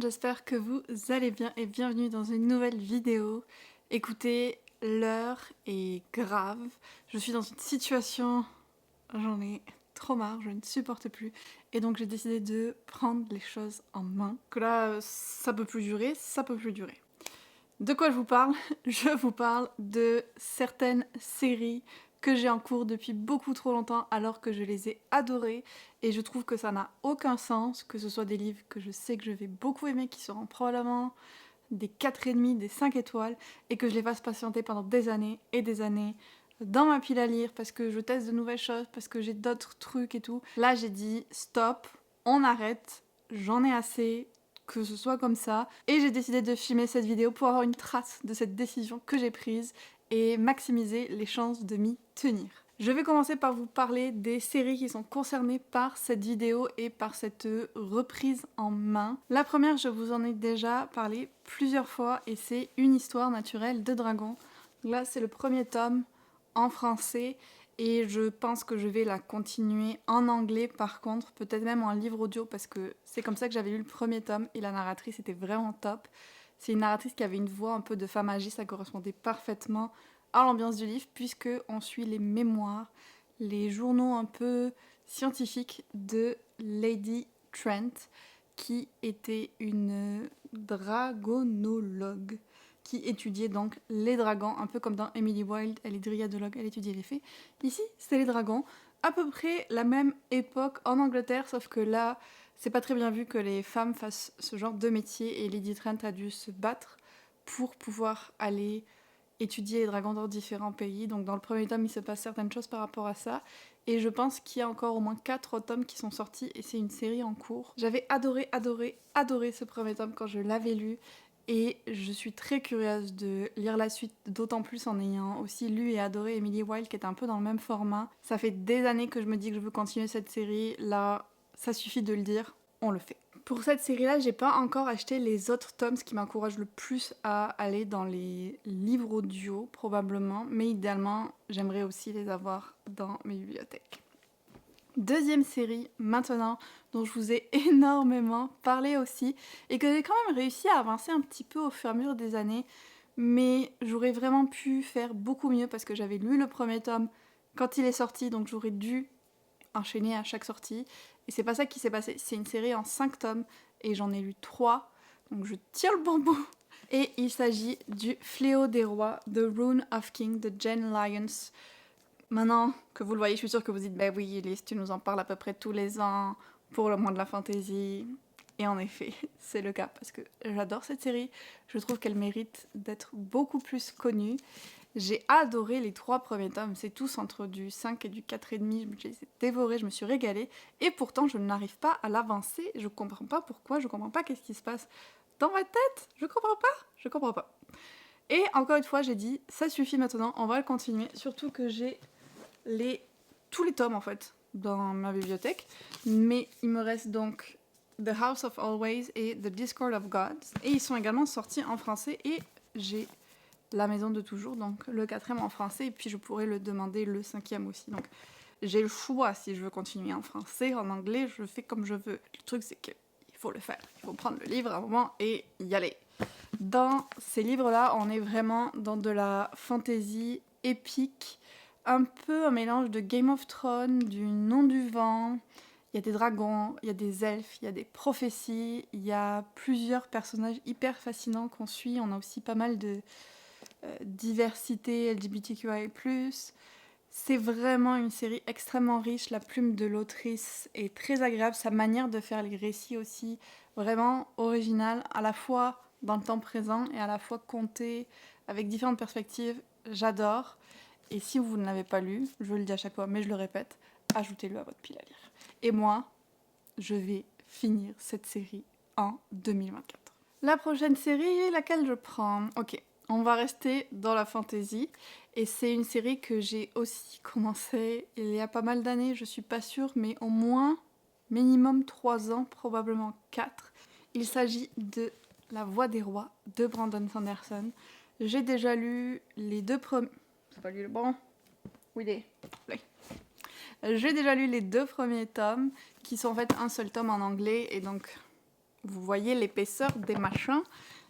monde, j'espère que vous allez bien et bienvenue dans une nouvelle vidéo. Écoutez, l'heure est grave. Je suis dans une situation, j'en ai trop marre, je ne supporte plus. Et donc j'ai décidé de prendre les choses en main. Que là, ça peut plus durer, ça peut plus durer. De quoi je vous parle? Je vous parle de certaines séries que j'ai en cours depuis beaucoup trop longtemps alors que je les ai adorées et je trouve que ça n'a aucun sens que ce soit des livres que je sais que je vais beaucoup aimer, qui seront probablement des 4,5, des 5 étoiles et que je les fasse patienter pendant des années et des années dans ma pile à lire parce que je teste de nouvelles choses, parce que j'ai d'autres trucs et tout. Là j'ai dit stop, on arrête, j'en ai assez, que ce soit comme ça. Et j'ai décidé de filmer cette vidéo pour avoir une trace de cette décision que j'ai prise et maximiser les chances de m'y tenir. Je vais commencer par vous parler des séries qui sont concernées par cette vidéo et par cette reprise en main. La première, je vous en ai déjà parlé plusieurs fois et c'est Une histoire naturelle de dragon. Là, c'est le premier tome en français et je pense que je vais la continuer en anglais par contre, peut-être même en livre audio parce que c'est comme ça que j'avais lu le premier tome et la narratrice était vraiment top. C'est une narratrice qui avait une voix un peu de femme âgée, ça correspondait parfaitement à l'ambiance du livre puisque on suit les mémoires, les journaux un peu scientifiques de Lady Trent qui était une dragonologue qui étudiait donc les dragons, un peu comme dans Emily Wilde, elle est dryadologue, elle étudiait les fées. Ici, c'est les dragons, à peu près la même époque en Angleterre, sauf que là, c'est pas très bien vu que les femmes fassent ce genre de métier et Lady Trent a dû se battre pour pouvoir aller étudier les dragons dans différents pays. Donc dans le premier tome, il se passe certaines choses par rapport à ça. Et je pense qu'il y a encore au moins 4 tomes qui sont sortis et c'est une série en cours. J'avais adoré ce premier tome quand je l'avais lu. Et je suis très curieuse de lire la suite, d'autant plus en ayant aussi lu et adoré Emily Wilde qui était un peu dans le même format. Ça fait des années que je me dis que je veux continuer cette série. Là, ça suffit de le dire, on le fait. Pour cette série-là, j'ai pas encore acheté les autres tomes, ce qui m'encourage le plus à aller dans les livres audio, probablement. Mais idéalement, j'aimerais aussi les avoir dans mes bibliothèques. Deuxième série, maintenant, dont je vous ai énormément parlé aussi, et que j'ai quand même réussi à avancer un petit peu au fur et à mesure des années, mais j'aurais vraiment pu faire beaucoup mieux parce que j'avais lu le premier tome quand il est sorti, donc j'aurais dû enchaîner à chaque sortie. Et c'est pas ça qui s'est passé. C'est une série en 5 tomes et j'en ai lu 3. Donc je tiens le bon bout. Et il s'agit du Fléau des rois, The Rune of King de Jen Lyons. Maintenant que vous le voyez, je suis sûre que vous dites, bah oui, Elise, tu nous en parles à peu près tous les ans pour le mois de la fantasy. Et en effet, c'est le cas parce que j'adore cette série. Je trouve qu'elle mérite d'être beaucoup plus connue. J'ai adoré les 3 premiers tomes, c'est tous entre du 5 et du 4,5, je les ai dévorés, je me suis régalée, et pourtant je n'arrive pas à l'avancer, je comprends pas pourquoi, je comprends pas qu'est-ce qui se passe dans ma tête, je comprends pas. Et encore une fois, j'ai dit, ça suffit maintenant, on va le continuer, surtout que j'ai tous les tomes en fait dans ma bibliothèque, mais il me reste donc The House of Always et The Discord of Gods, et ils sont également sortis en français, et j'ai La Maison de Toujours, donc le 4e en français, et puis je pourrais le demander le 5e aussi. Donc j'ai le choix si je veux continuer en français, en anglais, je fais comme je veux. Le truc c'est qu'il faut le faire, il faut prendre le livre à un moment et y aller. Dans ces livres-là, on est vraiment dans de la fantasy épique, un peu un mélange de Game of Thrones, du Nom du Vent. Il y a des dragons, il y a des elfes, il y a des prophéties, il y a plusieurs personnages hyper fascinants qu'on suit. On a aussi pas mal de diversité LGBTQI+. C'est vraiment une série extrêmement riche, la plume de l'autrice est très agréable, sa manière de faire les récits aussi, vraiment originale, à la fois dans le temps présent et à la fois contée avec différentes perspectives, j'adore. Et si vous ne l'avez pas lu, je le dis à chaque fois, mais je le répète, ajoutez-le à votre pile à lire. Et moi, je vais finir cette série en 2024. La prochaine série, laquelle je prends? Ok, on va rester dans la fantasy. Et c'est une série que j'ai aussi commencé il y a pas mal d'années, je suis pas sûre, mais au moins minimum 3 ans, probablement 4. Il s'agit de La Voix des Rois de Brandon Sanderson. J'ai déjà lu les 2 premiers... C'est pas lu le bon? Oui, il est. Oui. J'ai déjà lu les 2 premiers tomes, qui sont en fait un seul tome en anglais, et donc vous voyez l'épaisseur des machins.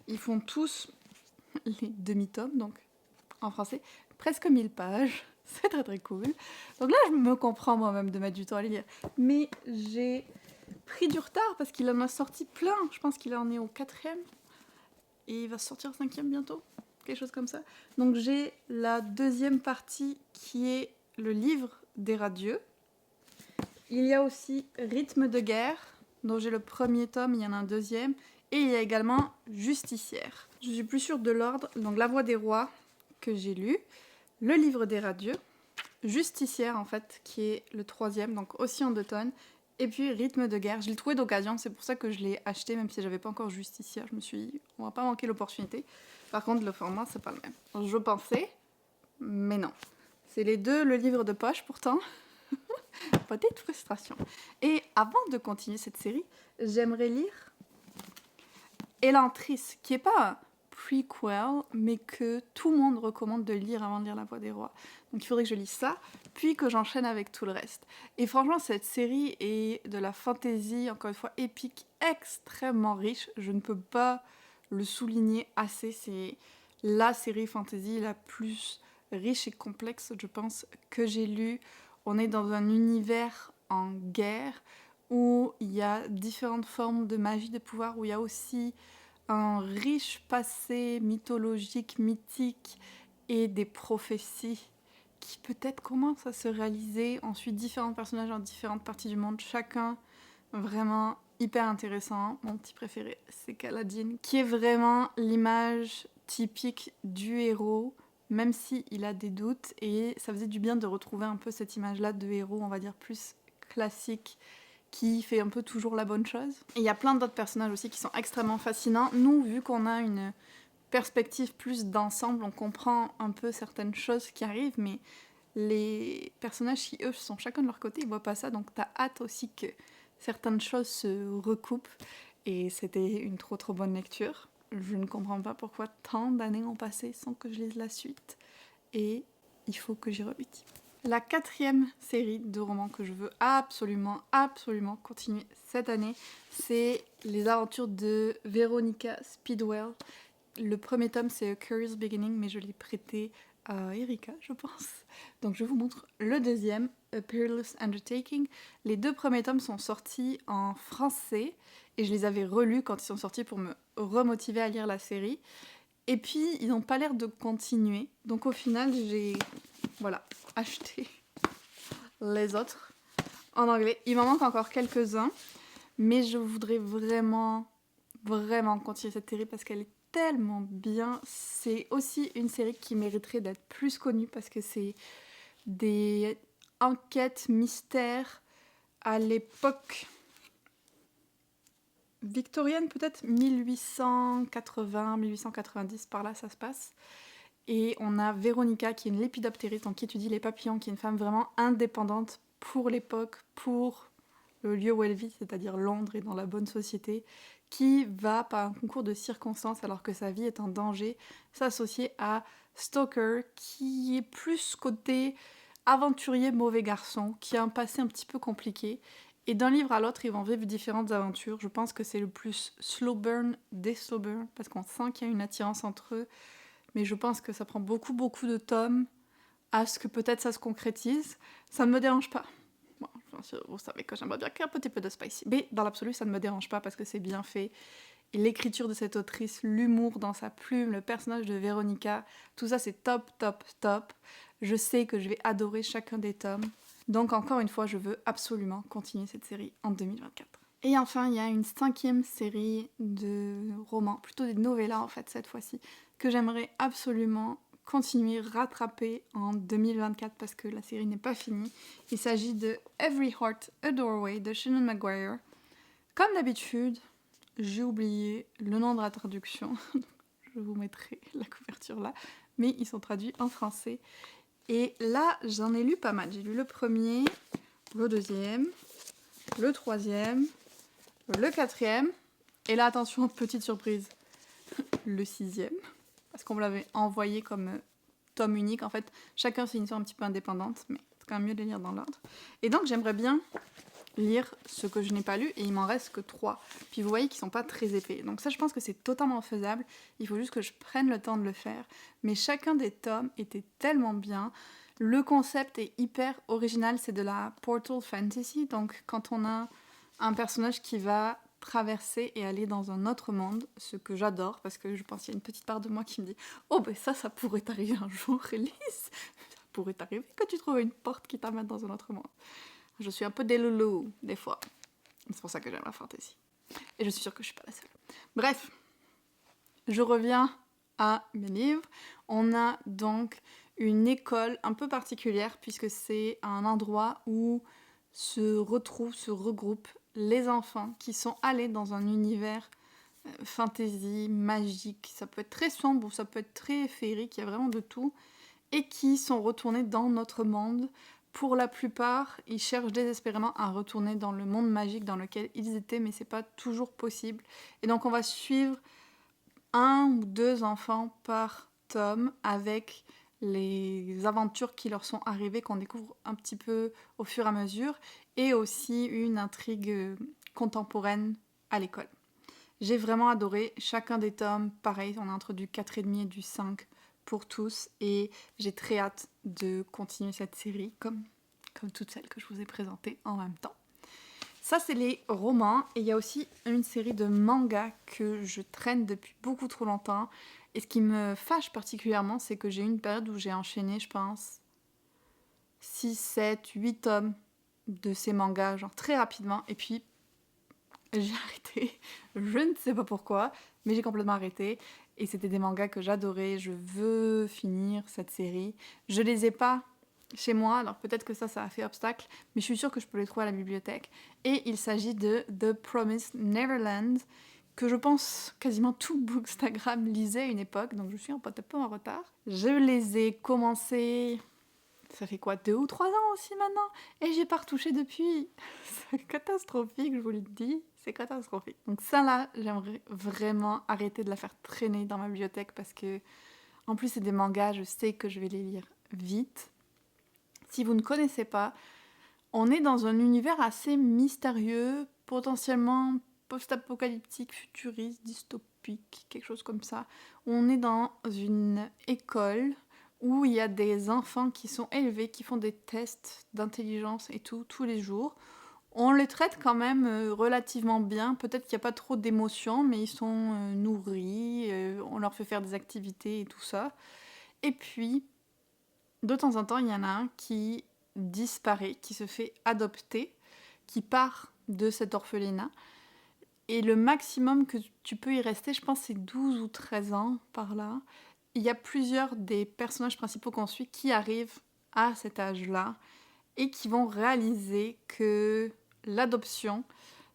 Ils font tous les demi-tomes, donc en français, presque 1000 pages. C'est très très cool. Donc là, je me comprends moi-même de mettre du temps à les lire. Mais j'ai pris du retard parce qu'il en a sorti plein. Je pense qu'il en est au 4e. Et il va sortir 5e bientôt. Quelque chose comme ça. Donc j'ai la 2e partie qui est le livre des radieux. Il y a aussi Rythme de guerre, dont j'ai le 1er tome, il y en a un 2e. Et il y a également Justicière. Je suis plus sûre de l'ordre. Donc La Voix des rois, que j'ai lu. Le livre des radieux. Justicière, en fait, qui est le 3e, donc aussi en 2 tomes. Et puis Rythme de guerre. Je l'ai trouvé d'occasion, c'est pour ça que je l'ai acheté, même si j'avais pas encore Justicière. Je me suis dit, on va pas manquer l'opportunité. Par contre, le format, c'est pas le même. Je pensais, mais non. C'est les deux, le livre de poche, pourtant. Petite frustration. Et avant de continuer cette série, j'aimerais lire Elantris, qui est pas un prequel, mais que tout le monde recommande de lire avant de lire La Voix des rois. Donc il faudrait que je lise ça, puis que j'enchaîne avec tout le reste. Et franchement, cette série est de la fantasy, encore une fois, épique, extrêmement riche. Je ne peux pas le souligner assez. C'est la série fantasy la plus riche et complexe, je pense, que j'ai lue. On est dans un univers en guerre, où il y a différentes formes de magie, de pouvoir, où il y a aussi un riche passé mythologique, mythique, et des prophéties qui peut-être commencent à se réaliser. Ensuite, différents personnages dans différentes parties du monde, chacun vraiment hyper intéressant. Mon petit préféré, c'est Kaladin, qui est vraiment l'image typique du héros, même s'il a des doutes, et ça faisait du bien de retrouver un peu cette image-là de héros, on va dire plus classique, qui fait un peu toujours la bonne chose. Et il y a plein d'autres personnages aussi qui sont extrêmement fascinants. Nous, vu qu'on a une perspective plus d'ensemble, on comprend un peu certaines choses qui arrivent, mais les personnages qui, eux, sont chacun de leur côté, ils voient pas ça, donc t'as hâte aussi que certaines choses se recoupent, et c'était une trop trop bonne lecture. Je ne comprends pas pourquoi tant d'années ont passé sans que je lise la suite, et il faut que j'y remédie. La 4e série de romans que je veux absolument continuer cette année, c'est les aventures de Veronica Speedwell. Le 1er tome, c'est A Curious Beginning, mais je l'ai prêté à Erika, je pense. Donc je vous montre le 2e, A Peerless Undertaking. Les 2 premiers tomes sont sortis en français, et je les avais relus quand ils sont sortis pour me remotiver à lire la série. Et puis, ils n'ont pas l'air de continuer. Donc au final, j'ai acheté les autres en anglais. Il m'en manque encore quelques-uns, mais je voudrais vraiment continuer cette série parce qu'elle est tellement bien. C'est aussi une série qui mériterait d'être plus connue parce que c'est des enquêtes mystères à l'époque victorienne, peut-être 1880, 1890, par là ça se passe. Et on a Véronica qui est une lépidoptériste, donc qui étudie les papillons, qui est une femme vraiment indépendante pour l'époque, pour le lieu où elle vit, c'est-à-dire Londres et dans la bonne société, qui va, par un concours de circonstances, alors que sa vie est en danger, s'associer à Stoker, qui est plus côté aventurier mauvais garçon, qui a un passé un petit peu compliqué. Et d'un livre à l'autre, ils vont vivre différentes aventures. Je pense que c'est le plus slow burn des slow burn, parce qu'on sent qu'il y a une attirance entre eux. Mais je pense que ça prend beaucoup de tomes à ce que peut-être ça se concrétise. Ça ne me dérange pas. Bon, vous savez que j'aimerais bien qu'il y ait un petit peu de spicy. Mais dans l'absolu, ça ne me dérange pas parce que c'est bien fait. Et l'écriture de cette autrice, l'humour dans sa plume, le personnage de Véronica, tout ça c'est top. Je sais que je vais adorer chacun des tomes. Donc encore une fois, je veux absolument continuer cette série en 2024. Et enfin, il y a une 5e série de romans, plutôt des novellas en fait cette fois-ci, que j'aimerais absolument continuer, rattraper en 2024 parce que la série n'est pas finie. Il s'agit de Every Heart a Doorway de Shannon Maguire. Comme d'habitude, j'ai oublié le nom de la traduction, je vous mettrai la couverture là, mais ils sont traduits en français. Et là, j'en ai lu pas mal. J'ai lu le 1er, le 2e, le 3e, le 4e, et là, attention, petite surprise, le 6e, parce qu'on me l'avait envoyé comme tome unique. En fait, chacun c'est une histoire un petit peu indépendante, mais c'est quand même mieux de les lire dans l'ordre. Et donc, j'aimerais bien lire ce que je n'ai pas lu et il m'en reste que 3. Puis vous voyez qu'ils sont pas très épais. Donc ça, je pense que c'est totalement faisable. Il faut juste que je prenne le temps de le faire. Mais chacun des tomes était tellement bien. Le concept est hyper original. C'est de la portal fantasy. Donc quand on a un personnage qui va traverser et aller dans un autre monde, ce que j'adore parce que je pense qu'il y a une petite part de moi qui me dit « Oh ben ça pourrait t'arriver un jour, Elise. Ça pourrait t'arriver que tu trouves une porte qui t'amène dans un autre monde. » Je suis un peu des loulous, des fois. C'est pour ça que j'aime la fantasy. Et je suis sûre que je suis pas la seule. Bref, je reviens à mes livres. On a donc une école un peu particulière puisque c'est un endroit où se regroupent les enfants qui sont allés dans un univers fantasy, magique. Ça peut être très sombre ou ça peut être très féerique, il y a vraiment de tout. Et qui sont retournés dans notre monde. Pour la plupart, ils cherchent désespérément à retourner dans le monde magique dans lequel ils étaient, mais c'est pas toujours possible. Et donc on va suivre 1 ou 2 enfants par tome avec les aventures qui leur sont arrivées, qu'on découvre un petit peu au fur et à mesure, et aussi une intrigue contemporaine à l'école. J'ai vraiment adoré chacun des tomes. Pareil, on a entre du 4,5 et du 5 pour tous et j'ai très hâte de continuer cette série comme toutes celles que je vous ai présentées en même temps. Ça, c'est les romans et il y a aussi une série de mangas que je traîne depuis beaucoup trop longtemps et ce qui me fâche particulièrement, c'est que j'ai eu une période où j'ai enchaîné, je pense, 6, 7, 8 tomes de ces mangas, genre très rapidement, et puis j'ai arrêté. Je ne sais pas pourquoi, mais j'ai complètement arrêté. Et c'était des mangas que j'adorais. Je veux finir cette série. Je les ai pas chez moi, alors peut-être que ça a fait obstacle, mais je suis sûre que je peux les trouver à la bibliothèque. Et il s'agit de The Promised Neverland, que je pense quasiment tout Bookstagram lisait à une époque, donc je suis un peu en retard. Je les ai commencés, ça fait quoi, 2 ou 3 ans aussi maintenant, et j'ai pas retouché depuis. C'est catastrophique, je vous le dis. C'est catastrophique. Donc ça là, j'aimerais vraiment arrêter de la faire traîner dans ma bibliothèque parce que, en plus c'est des mangas, je sais que je vais les lire vite. Si vous ne connaissez pas, on est dans un univers assez mystérieux, potentiellement post-apocalyptique, futuriste, dystopique, quelque chose comme ça. On est dans une école où il y a des enfants qui sont élevés, qui font des tests d'intelligence et tout, tous les jours. On les traite quand même relativement bien. Peut-être qu'il n'y a pas trop d'émotions, mais ils sont nourris, on leur fait faire des activités et tout ça. Et puis, de temps en temps, il y en a un qui disparaît, qui se fait adopter, qui part de cet orphelinat. Et le maximum que tu peux y rester, je pense, c'est 12 ou 13 ans par là. Il y a plusieurs des personnages principaux qu'on suit qui arrivent à cet âge-là et qui vont réaliser que l'adoption,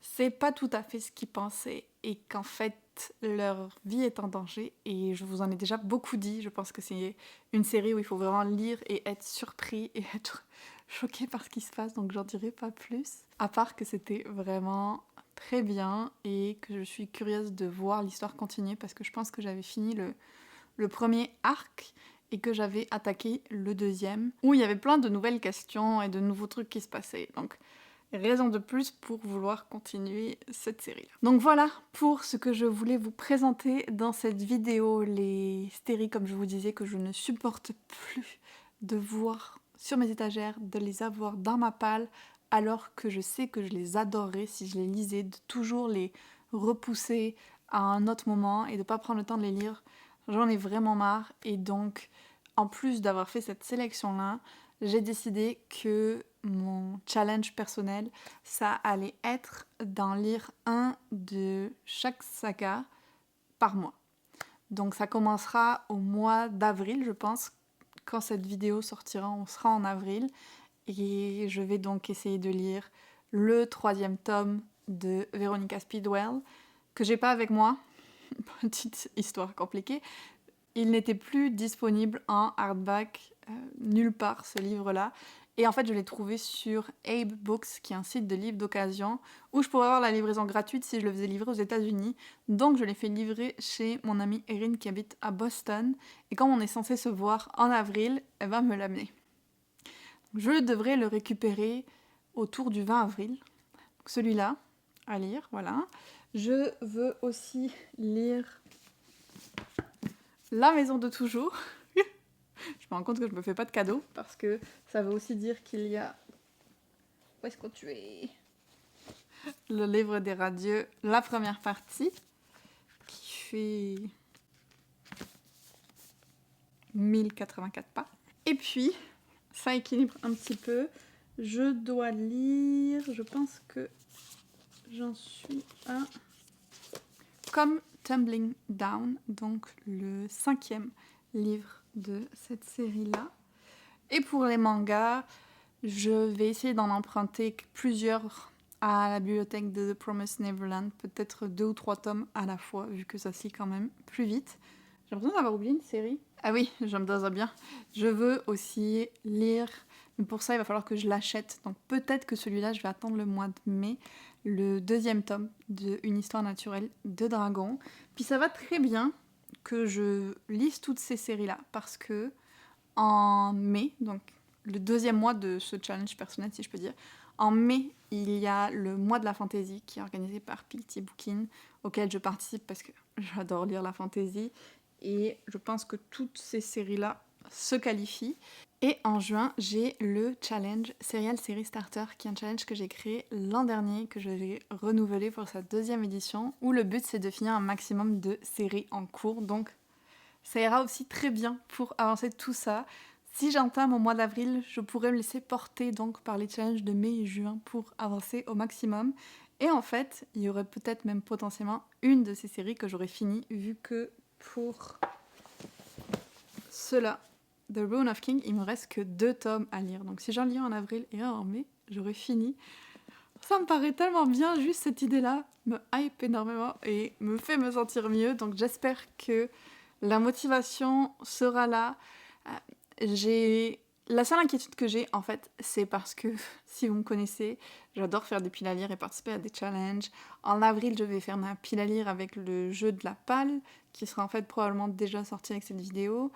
c'est pas tout à fait ce qu'ils pensaient et qu'en fait, leur vie est en danger. Et je vous en ai déjà beaucoup dit, je pense que c'est une série où il faut vraiment lire et être surpris et être choqué par ce qui se passe, donc j'en dirai pas plus. À part que c'était vraiment très bien et que je suis curieuse de voir l'histoire continuer parce que je pense que j'avais fini le premier arc et que j'avais attaqué le deuxième, où il y avait plein de nouvelles questions et de nouveaux trucs qui se passaient. Donc, raison de plus pour vouloir continuer cette série. Donc voilà pour ce que je voulais vous présenter dans cette vidéo, les séries, comme je vous disais, que je ne supporte plus de voir sur mes étagères, de les avoir dans ma palle, alors que je sais que je les adorerais si je les lisais, de toujours les repousser à un autre moment et de pas prendre le temps de les lire. J'en ai vraiment marre et donc, en plus d'avoir fait cette sélection-là, j'ai décidé que mon challenge personnel, ça allait être d'en lire un de chaque saga par mois. Donc ça commencera au mois d'avril, je pense. Quand cette vidéo sortira, on sera en avril. Et je vais donc essayer de lire le 3e tome de Veronica Speedwell, que j'ai pas avec moi. Petite histoire compliquée. Il n'était plus disponible en hardback nulle part, ce livre-là. Et en fait, je l'ai trouvé sur Abe Books, qui est un site de livres d'occasion, où je pourrais avoir la livraison gratuite si je le faisais livrer aux États-Unis. Donc, je l'ai fait livrer chez mon amie Erin qui habite à Boston. Et comme on est censé se voir en avril, elle va me l'amener. Je devrais le récupérer autour du 20 avril. celui-là à lire, voilà. Je veux aussi lire La maison de toujours. Je me rends compte que je me fais pas de cadeaux parce que ça veut aussi dire qu'il y a... Où est-ce que tu es? Le livre des radieux, la première partie, qui fait 1084 pas. Et puis, ça équilibre un petit peu. Je dois lire, je pense que j'en suis à Come Tumbling Down, donc le 5e livre de cette série-là. Et pour les mangas, je vais essayer d'en emprunter plusieurs à la bibliothèque de The Promised Neverland, peut-être 2 ou 3 tomes à la fois, vu que ça se lit quand même plus vite. J'ai l'impression d'avoir oublié une série. Ah oui, je me dois bien. Je veux aussi lire, mais pour ça il va falloir que je l'achète. Donc peut-être que celui-là, je vais attendre le mois de mai, le 2e tome de Une histoire naturelle de Dragon. Puis ça va très bien que je lise toutes ces séries-là, parce que en mai, donc le 2e mois de ce challenge personnel, si je peux dire, en mai, il y a le mois de la fantasy qui est organisé par Picty Bookin, auquel je participe parce que j'adore lire la fantasy. Et je pense que toutes ces séries-là se qualifient. Et en juin, j'ai le challenge Serial Series Starter, qui est un challenge que j'ai créé l'an dernier, que je vais renouveler pour sa 2e édition, où le but c'est de finir un maximum de séries en cours. Donc ça ira aussi très bien pour avancer tout ça. Si j'entame au mois d'avril, je pourrais me laisser porter donc par les challenges de mai et juin pour avancer au maximum. Et en fait, il y aurait peut-être même potentiellement une de ces séries que j'aurais fini, vu que pour cela, The Rune of King, il me reste que 2 tomes à lire. Donc si j'en lis en avril et un en mai, j'aurais fini. Ça me paraît tellement bien, juste cette idée-là me hype énormément et me fait me sentir mieux. Donc j'espère que la motivation sera là. La seule inquiétude que j'ai, en fait, c'est parce que, si vous me connaissez, j'adore faire des piles à lire et participer à des challenges. En avril, je vais faire ma pile à lire avec le jeu de la palle, qui sera en fait probablement déjà sorti avec cette vidéo.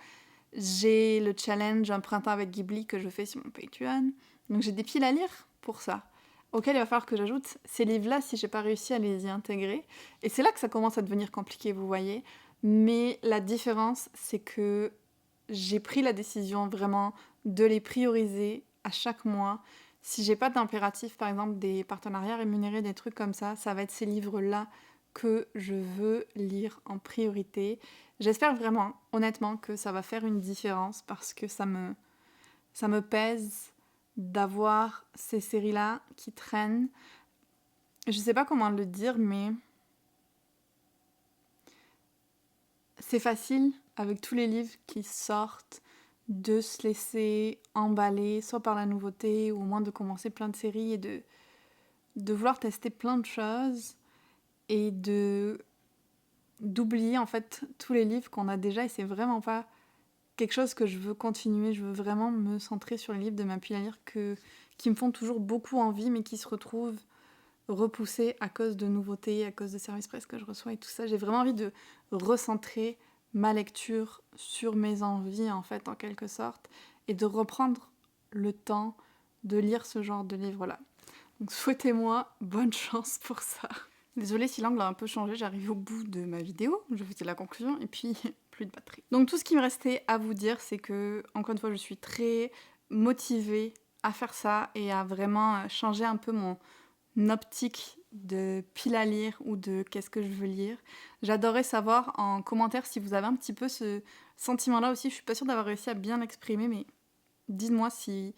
J'ai le challenge Un printemps avec Ghibli que je fais sur mon Patreon. Donc j'ai des piles à lire pour ça, auquel il va falloir que j'ajoute ces livres-là si j'ai pas réussi à les y intégrer. Et c'est là que ça commence à devenir compliqué, vous voyez. Mais la différence, c'est que j'ai pris la décision vraiment de les prioriser à chaque mois. Si j'ai pas d'impératif, par exemple des partenariats rémunérés, des trucs comme ça va être ces livres-là que je veux lire en priorité. J'espère vraiment, honnêtement, que ça va faire une différence parce que ça me pèse d'avoir ces séries-là qui traînent. Je sais pas comment le dire, mais c'est facile, avec tous les livres qui sortent, de se laisser emballer, soit par la nouveauté, ou au moins de commencer plein de séries et de vouloir tester plein de choses et d'oublier en fait tous les livres qu'on a déjà, et c'est vraiment pas quelque chose que je veux continuer. Je veux vraiment me centrer sur les livres de ma pile à lire qui me font toujours beaucoup envie, mais qui se retrouvent repoussés à cause de nouveautés, à cause de services presse que je reçois et tout ça. J'ai vraiment envie de recentrer ma lecture sur mes envies, en fait, en quelque sorte, et de reprendre le temps de lire ce genre de livre-là. Donc souhaitez-moi bonne chance pour ça. Désolée si l'angle a un peu changé, j'arrive au bout de ma vidéo, je faisais la conclusion et puis plus de batterie. Donc tout ce qui me restait à vous dire, c'est que, encore une fois, je suis très motivée à faire ça et à vraiment changer un peu mon optique de pile à lire ou de qu'est-ce que je veux lire. J'adorerais savoir en commentaire si vous avez un petit peu ce sentiment-là aussi. Je suis pas sûre d'avoir réussi à bien l'exprimer, mais dites-moi si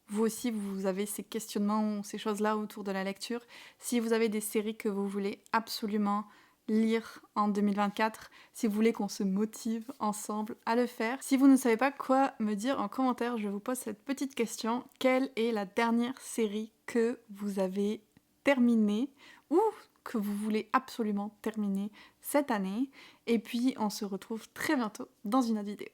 vous aussi vous avez ces questionnements ou ces choses-là autour de la lecture. Si vous avez des séries que vous voulez absolument lire en 2024, si vous voulez qu'on se motive ensemble à le faire. Si vous ne savez pas quoi me dire en commentaire, je vous pose cette petite question. Quelle est la dernière série que vous avez terminée ou que vous voulez absolument terminer cette année? Et puis on se retrouve très bientôt dans une autre vidéo.